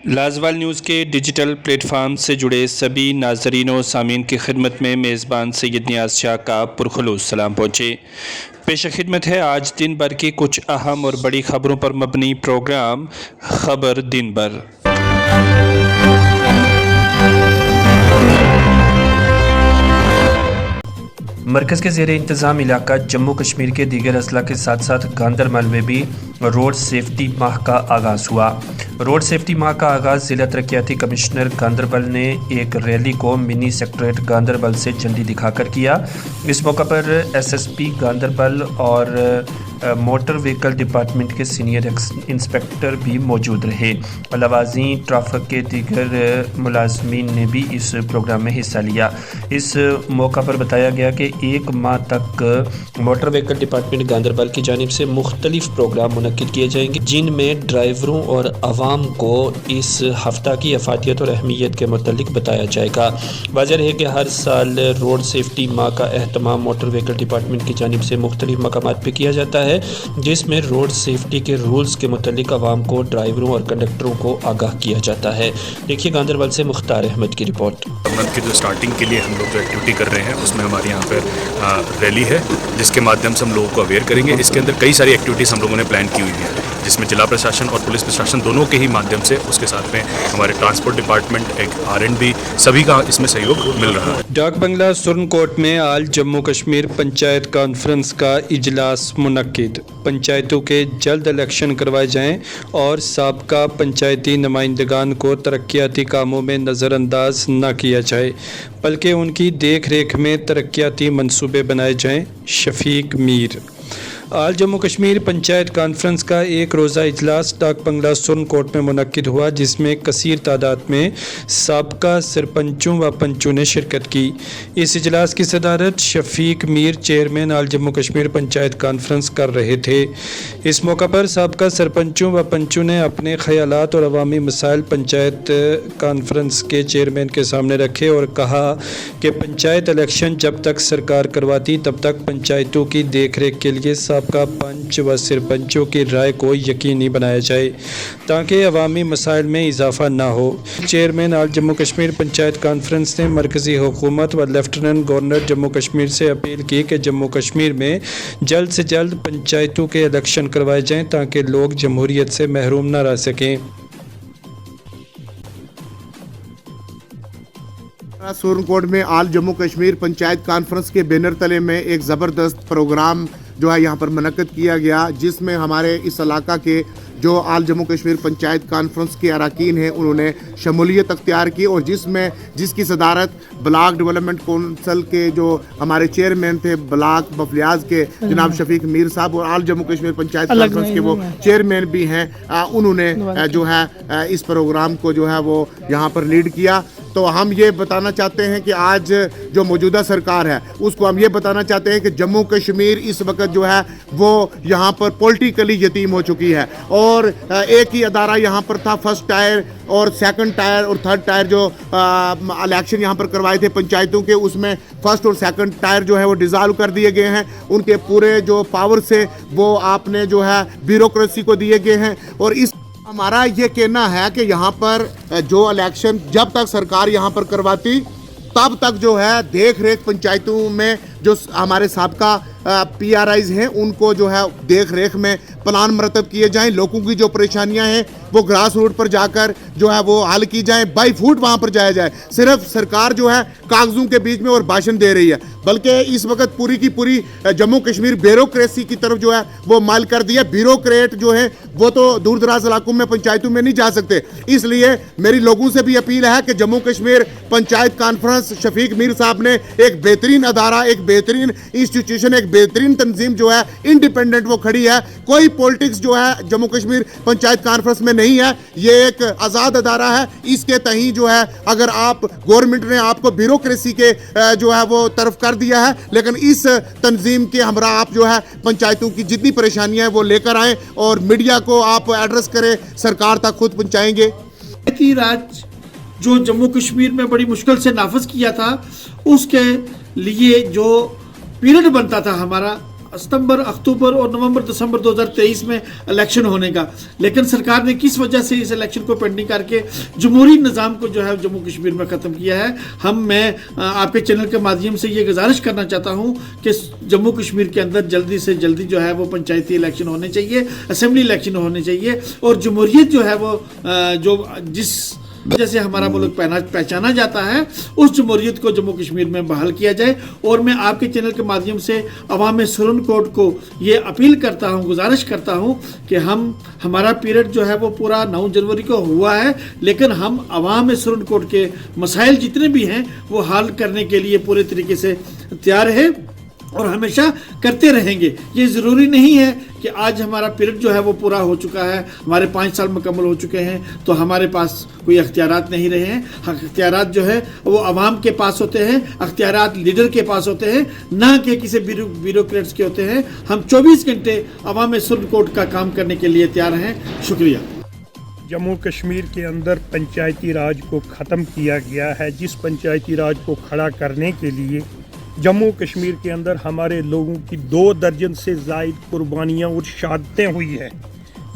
لازوال نیوز کے digital plate form سے جڑے سبھی ناظرین و سامعین کی خدمت میں میزبان سید نیاز شاہ کا پرخلوص سلام پہنچے۔ پیش خدمت ہے آج دن بھر کی کچھ اہم اور بڑی خبروں پر مبنی پروگرام خبر دن بھر۔ مرکز کے زیر انتظام علاقہ جموں کشمیر کے دیگر اضلاع کے ساتھ ساتھ گاندربل میں بھی روڈ سیفٹی ماہ کا آغاز ہوا۔ روڈ سیفٹی ماہ کا آغاز ضلع ترقیاتی کمشنر گاندربل نے ایک ریلی کو منی سیکٹریٹ گاندربل سے جھنڈی دکھا کر کیا۔ اس موقع پر ایس ایس پی گاندربل اور موٹر وہیکل ڈپارٹمنٹ کے سینئر انسپکٹر بھی موجود رہے۔ لوازم ٹریفک کے دیگر ملازمین نے بھی اس پروگرام میں حصہ لیا۔ اس موقع پر بتایا گیا کہ ایک ماہ تک موٹر وہیکل ڈپارٹمنٹ گاندربل کی جانب سے مختلف پروگرام منعقد کیے جائیں گے، جن میں ڈرائیوروں اور عوام کو اس ہفتہ کی افادیت اور اہمیت کے متعلق بتایا جائے گا۔ واضح ہے کہ ہر سال روڈ سیفٹی ماہ کا اہتمام موٹر وہیکل ڈپارٹمنٹ کی جانب سے مختلف مقامات پہ کیا جاتا ہے، جس میں روڈ سیفٹی کے رولز کے متعلق عوام کو، ڈرائیوروں اور کنڈکٹروں کو آگاہ کیا جاتا ہے۔ دیکھیے گاندربل سے مختار احمد کی رپورٹ۔ منتھ کی جو اسٹارٹنگ کے لیے ہم لوگ جو ایکٹیویٹی کر رہے ہیں اس میں ہمارے یہاں پر ریلی ہے، جس کے مادھیم سے ہم لوگوں کو اویئر کریں گے۔ اس کے اندر کئی ساری ایکٹیویٹیز ہم لوگوں نے پلان کی ہوئی ہیں، جس میں ضلع پرشاسن اور پولیس پرشاسن دونوں کے ہی مادھیم سے، اس کے ساتھ میں ہمارے ٹرانسپورٹ ڈپارٹمنٹ، ایک R&B، سبھی کا اس میں سہیوگ مل رہا ہے۔ ڈاک بنگلہ سرن کوٹ میں آل جموں کشمیر پنچایت کانفرنس کا اجلاس منعقد۔ پنچایتوں کے جلد الیکشن کروائے جائیں اور سابقہ پنچایتی نمائندگان کو ترقیاتی کاموں میں نظر انداز نہ کیا جائے، بلکہ ان کی دیکھ ریکھ میں ترقیاتی منصوبے بنائے جائیں۔ شفیق میر۔ آل جموں کشمیر پنچایت کانفرنس کا ایک روزہ اجلاس ڈاک بنگلہ سرن کوٹ میں منعقد ہوا، جس میں کثیر تعداد میں سابقہ سرپنچوں و پنچوں نے شرکت کی۔ اس اجلاس کی صدارت شفیق میر، چیئرمین آل جموں کشمیر پنچایت کانفرنس کر رہے تھے۔ اس موقع پر سابقہ سرپنچوں و پنچوں نے اپنے خیالات اور عوامی مسائل پنچایت کانفرنس کے چیئرمین کے سامنے رکھے اور کہا کہ پنچایت الیکشن جب تک سرکار کرواتی تب تک پنچایتوں کی دیکھ ریکھ کے لیے سابقہ پنچ و سرپنچوں کی رائے کو یقینی بنایا جائے تاکہ عوامی مسائل میں اضافہ نہ ہو۔ چیئرمین آل جموں کشمیر پنچایت کانفرنس نے مرکزی حکومت و لیفٹیننٹ گورنر جموں کشمیر سے اپیل کی کہ جموں کشمیر میں جلد سے جلد پنچایتوں کے الیکشن کروائے جائیں تاکہ لوگ جمہوریت سے محروم نہ رہ سکیں۔ سورن کوٹ میں آل جموں کشمیر پنچایت کانفرنس کے بینر تلے میں ایک زبردست پروگرام جو ہے یہاں پر منعقد کیا گیا، جس میں ہمارے اس علاقہ کے جو آل جموں کشمیر پنچایت کانفرنس کے اراکین ہیں انہوں نے شمولیت اختیار کی، اور جس کی صدارت بلاک ڈیولپمنٹ کونسل کے جو ہمارے چیئرمین تھے بلاک بفلیاز کے جناب شفیق میر صاحب، اور آل جموں کشمیر پنچایت کانفرنس کے وہ چیئرمین بھی ہیں، انہوں نے جو ہے اس پروگرام کو جو ہے وہ یہاں پر لیڈ کیا۔ تو ہم یہ بتانا چاہتے ہیں کہ آج جو موجودہ سرکار ہے اس کو ہم یہ بتانا چاہتے ہیں کہ جموں کشمیر اس وقت جو ہے وہ یہاں پر پولیٹیکلی یتیم ہو چکی ہے، اور ایک ہی ادارہ یہاں پر تھا، فرسٹ ٹائر اور سیکنڈ ٹائر اور تھرڈ ٹائر جو الیکشن یہاں پر کروائے تھے پنچایتوں کے، اس میں فرسٹ اور سیکنڈ ٹائر جو ہے وہ ڈیزالو کر دیے گئے ہیں، ان کے پورے جو پاور سے وہ آپ نے جو ہے بیوروکریسی کو دیے گئے ہیں۔ اور اس ہمارا یہ کہنا ہے کہ یہاں پر جو الیکشن جب تک سرکار یہاں پر کرواتی تب تک جو ہے دیکھ ریکھ پنچایتوں میں جو ہمارے سابقہ PRIs ہیں ان کو جو ہے دیکھ ریکھ میں پلان مرتب کیے جائیں، لوگوں کی جو پریشانیاں ہیں وہ گراس روٹ پر جا کر جو ہے وہ حل کی جائیں، بائی فوٹ وہاں پر جایا جائے۔ صرف سرکار جو ہے کاغذوں کے بیچ میں اور بھاشن دے رہی ہے، بلکہ اس وقت پوری کی پوری جموں کشمیر بیوروکریسی کی طرف جو ہے وہ مائل کر دیا۔ بیوروکریٹ جو ہے وہ تو دور دراز علاقوں میں پنچایتوں میں نہیں جا سکتے، اس لیے میری لوگوں سے بھی اپیل ہے کہ جموں کشمیر پنچایت کانفرنس شفیق میر صاحب نے ایک بہترین ادارہ، ایک بہترین انسٹیٹیوشن، ایک بہترین تنظیم جو ہے انڈیپینڈنٹ وہ کھڑی ہے، کوئی پولیٹکس جو ہے جموں کشمیر پنچایت کانفرنس میں نہیں ہے، یہ ایک آزاد ادارہ ہے۔ اس کے تئیں جو ہے اگر آپ گورنمنٹ نے آپ کو بیوروکریسی کے جو ہے وہ طرف کر دیا ہے، لیکن اس تنظیم کے ہمراہ آپ جو ہے پنچایتوں کی جتنی پریشانیاں ہیں وہ لے کر آئیں اور میڈیا کو آپ ایڈریس کریں، سرکار تک خود پہنچائیں گے۔ پنچایتی راج جو جموں کشمیر میں بڑی مشکل سے نافذ کیا تھا، اس کے لیے جو پیریڈ بنتا تھا ہمارا सितंबर, अक्टूबर और नवंबर, दिसंबर 2023 में इलेक्शन होने का, लेकिन सरकार ने किस वजह से इस इलेक्शन को पेंडिंग करके जमहूरी निज़ाम को जो है जम्मू कश्मीर में ख़त्म किया है। मैं आपके चैनल के माध्यम से ये गुजारिश करना चाहता हूँ कि जम्मू कश्मीर के अंदर जल्दी से जल्दी जो है वो पंचायती इलेक्शन होने चाहिए, असेंबली इलेक्शन होने चाहिए, और जमहूरियत जो है वो जो जिस जैसे हमारा मुल्क पहचाना जाता है उस जमहूरियत को जम्मू कश्मीर में बहाल किया जाए। और मैं आपके चैनल के माध्यम से अवाम सुरन कोट को ये अपील करता हूँ, गुजारिश करता हूँ कि हमारा पीरियड जो है वो पूरा 9 जनवरी को हुआ है, लेकिन हम अवाम सुरन कोट के मसाइल जितने भी हैं वो हल करने के लिए पूरे तरीके से तैयार है और हमेशा करते रहेंगे। ये ज़रूरी नहीं है कि आज हमारा पीरियड जो है वो पूरा हो चुका है, हमारे 5 साल मुकम्मल हो चुके हैं तो हमारे पास कोई अख्तियारात नहीं रहे हैं। अख्तियारात जो है वो आवाम के पास होते हैं, अख्तियारात लीडर के पास होते हैं, ना कि किसी ब्यूरोक्रेट्स के होते हैं। हम 24 घंटे अवाम सुरन कोट का काम करने के लिए तैयार हैं। शुक्रिया। जम्मू कश्मीर के अंदर पंचायती राज को ख़त्म किया गया है, जिस पंचायती राज को खड़ा करने के लिए जम्मू कश्मीर के अंदर हमारे लोगों की 2 दर्जन से ज़ायद कुर्बानियाँ और शहादतें हुई हैं।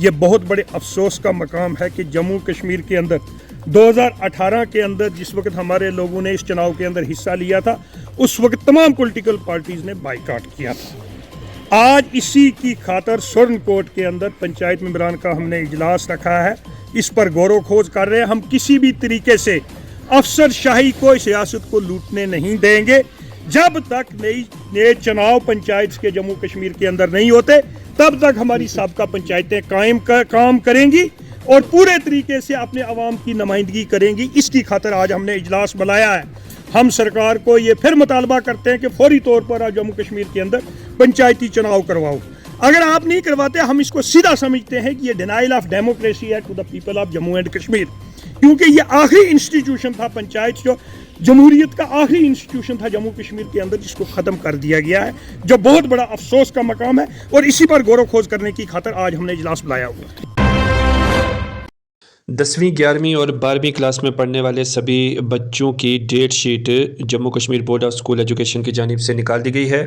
ये बहुत बड़े अफसोस का मकाम है कि जम्मू कश्मीर के अंदर 2018 के अंदर जिस वक्त हमारे लोगों ने इस चुनाव के अंदर हिस्सा लिया था, उस वक्त तमाम पॉलिटिकल पार्टीज़ ने बाइकाट किया था। आज इसी की खातर सुरन कोट के अंदर पंचायत मेंबरान का हमने इजलास रखा है, इस पर गौर खोज कर रहे हैं। हम किसी भी तरीके से अफसरशाही को, सियासत को लूटने नहीं देंगे। जब तक नए चुनाव पंचायत के जम्मू कश्मीर के अंदर नहीं होते तब तक हमारी साबका पंचायतें काम करेंगी और पूरे तरीके से अपने अवाम की नुमाइंदगी करेंगी। इसकी खातिर आज हमने इजलास बुलाया है। हम सरकार को ये फिर मुतालबा करते हैं कि फौरी तौर पर आज जम्मू कश्मीर के अंदर पंचायती चुनाव करवाओ। अगर आप नहीं करवाते, हम इसको सीधा समझते हैं कि ये डिनाइल ऑफ डेमोक्रेसी है to the people of Jammu and Kashmir, क्योंकि ये आखिरी इंस्टीट्यूशन था पंचायत, जो जमहूरियत का आखिरी इंस्टीट्यूशन था जम्मू कश्मीर के अंदर, जिसको ख़त्म कर दिया गया है, जो बहुत बड़ा अफसोस का मकाम है। और इसी पर गौर खोज करने की खातिर आज हमने इजलास बुलाया हुआ है। 10वीं, 11वीं और 12वीं क्लास में पढ़ने वाले सभी बच्चों की date sheet Jammu Kashmir board of school education की जानिब से निकाल दी गई है।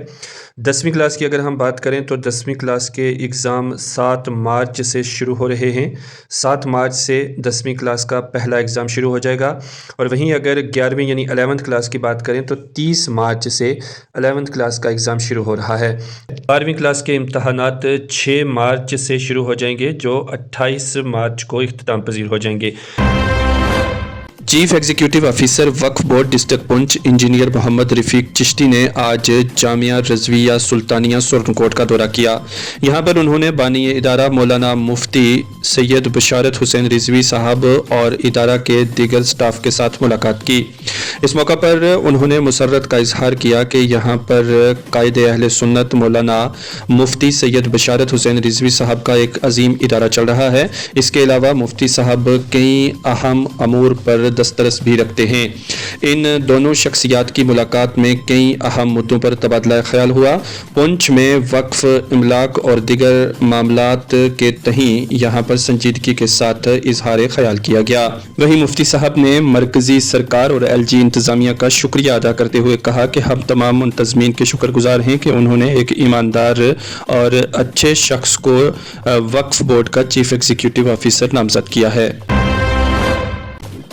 10वीं क्लास की अगर हम बात करें तो 10वीं क्लास के एग्ज़ाम 7 मार्च से शुरू हो रहे हैं। 7 मार्च से 10वीं क्लास का पहला एग्ज़ाम शुरू हो जाएगा। और वहीं अगर 11वीं यानी 11th क्लास की बात करें तो 30 मार्च से 11th क्लास का एग्ज़ाम शुरू हो रहा है। 12वीं क्लास के इम्तहानात 6 मार्च से शुरू हो जाएंगे, जो 28 मार्च को इख्तिताम पजीर हो जाएंगे। चीफ एग्जीक्यूटिव ऑफिसर वक्फ board district Poonch engineer Mohammad Rafiq Chishti ने आज जामिया रज़विया सुल्तानिया सुरन कोट का दौरा किया। यहाँ पर उन्होंने बानी इदारा मौलाना मुफ्ती सैयद बशारत हुसैन रिजवी साहब और इदारा के दीगर स्टाफ के साथ मुलाकात की। इस मौका पर उन्होंने मुसर्रत का इजहार किया कि यहाँ पर कायदे अहले सुन्नत मौलाना मुफ्ती सैयद बशारत हुसैन रिजवी साहब का एक अजीम इदारा चल रहा है। इसके अलावा मुफ्ती साहब कई अहम अमूर पर दस्तरस भी रखते हैं। इन दोनों शख्सियात की मुलाकात में कई अहम मुद्दों पर तबादला ख्याल हुआ। पुंछ में वक्फ, इमलाक और दीगर मामलात के तहीं यहाँ पर संजीदगी के साथ इजहार ख्याल किया गया। वहीं मुफ्ती साहब ने मरकजी सरकार और LG इंतज़ामिया का शुक्रिया अदा करते हुए कहा कि हम तमाम मुंतज़मीन के शुक्रगुजार हैं कि उन्होंने एक ईमानदार और अच्छे शख्स को वक्फ बोर्ड का चीफ एग्जीक्यूटिव ऑफिसर नामजद किया है।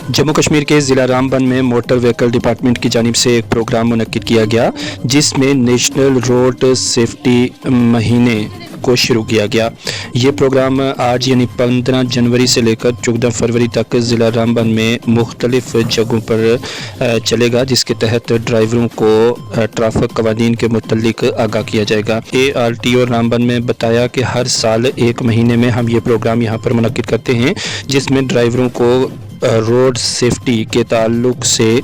जम्मू कश्मीर के ज़िला रामबन में मोटर व्हीकल डिपार्टमेंट की जानिब से एक प्रोग्राम मुनक्किद किया गया, जिसमें नेशनल रोड सेफ्टी महीने को शुरू किया गया। ये प्रोग्राम आज यानी 15 जनवरी से लेकर 14 फरवरी तक ज़िला रामबन में मुख्तलिफ जगहों पर चलेगा, जिसके तहत ड्राइवरों को ट्रैफिक कवानीन के मुतल्लिक आगाह किया जाएगा। ARTO रामबन में बताया कि हर साल 1 महीने में हम ये प्रोग्राम यहाँ पर मुनक्किद करते हैं, जिसमें ड्राइवरों को रोड सेफ्टी के ताल्लुक से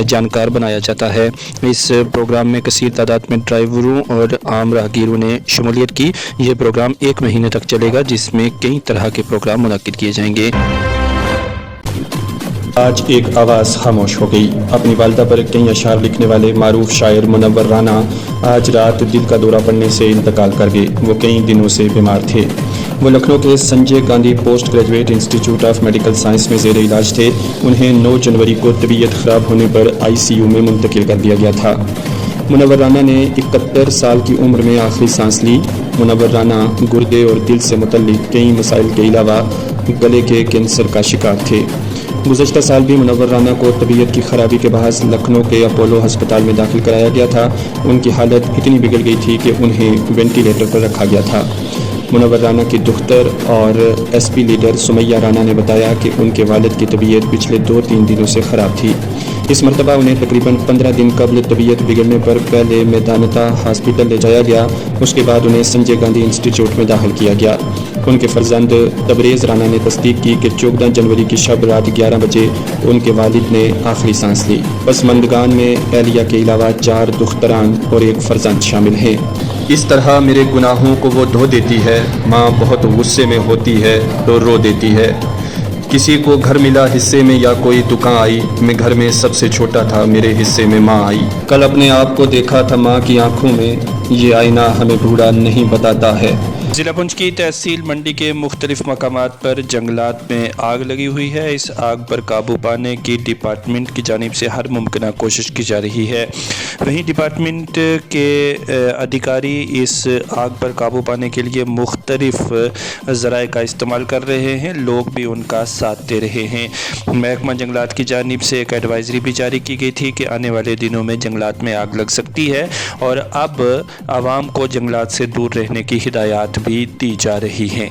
जानकार बनाया जाता है। इस प्रोग्राम में कसीर तादाद में ड्राइवरों और आम राहगीरों ने शमूलियत की। ये प्रोग्राम 1 महीने तक चलेगा, जिसमें कई तरह के प्रोग्राम मुनक्किद किए जाएंगे। आज एक आवाज़ खामोश हो गई। अपनी वालिदा पर कई अशार लिखने वाले मारूफ शायर मुनव्वर राना आज रात दिल का दौरा पड़ने से इंतकाल कर गए। वो कई दिनों से बीमार थे। वो लखनऊ के Sanjay Gandhi post graduate institute of medical science में ज़ेर इलाज थे। उन्हें 9 जनवरी को तबीयत ख़राब होने पर ICU में मुंतकिल कर दिया गया था। मुनव्वर राना ने 71 साल की उम्र में आखिरी सांस ली। मुनव्वर राना गुर्दे और दिल से मुतल्लिक कई मसाइल के अलावा गले के कैंसर का शिकार थे। गुज़श्ता साल भी मुनव्वर राना को तबीयत की खराबी के बायस लखनऊ के अपोलो अस्पताल में दाखिल कराया गया था। उनकी हालत इतनी बिगड़ गई थी कि उन्हें वेंटिलेटर पर रखा गया था। मुनव्वर राना की दुख्तर और एसपी लीडर सुमैया राना ने बताया कि उनके वालिद की तबीयत पिछले 2-3 दिनों से ख़राब थी। इस मरतबा उन्हें तकरीबन 15 दिन कबल तबीयत बिगड़ने पर पहले मैदानता हॉस्पिटल ले जाया गया, उसके बाद उन्हें संजय गांधी इंस्टीट्यूट में दाखिल किया गया। उनके फर्जंद तबरेज़ राना ने तस्दीक की कि 14 जनवरी की शब रात 11 बजे उनके वालिद ने आखिरी सांस ली। पसमंदगान में एहलिया के अलावा 4 दुख्तरान और एक फर्जंद शामिल हैं। इस तरह मेरे गुनाहों को वो धो देती है, माँ बहुत गुस्से में होती है तो रो देती है। किसी को घर मिला हिस्से में या कोई दुकान आई, मैं घर में सबसे छोटा था, मेरे हिस्से में माँ आई। कल अपने आप को देखा था माँ की आंखों में, ये आईना हमें बूढ़ा नहीं बताता है। ज़िला पुंछ की तहसील मंडी के मुख्तलिफ मकामात पर जंगलात में आग लगी हुई है। इस आग पर काबू पाने की डिपार्टमेंट की जानिब से हर मुमकिन कोशिश की जा रही है। वहीं डिपार्टमेंट के अधिकारी इस आग पर काबू पाने के लिए मुख्तलिफ ज़राए का इस्तेमाल कर रहे हैं, लोग भी उनका साथ दे रहे हैं। महकमा जंगलात की जानिब से एक एडवाइज़री भी जारी की गई थी कि आने वाले दिनों में जंगलात में आग लग सकती है और अब आवाम को जंगलात से दूर रहने की हिदायत भी दी जा रही हैं।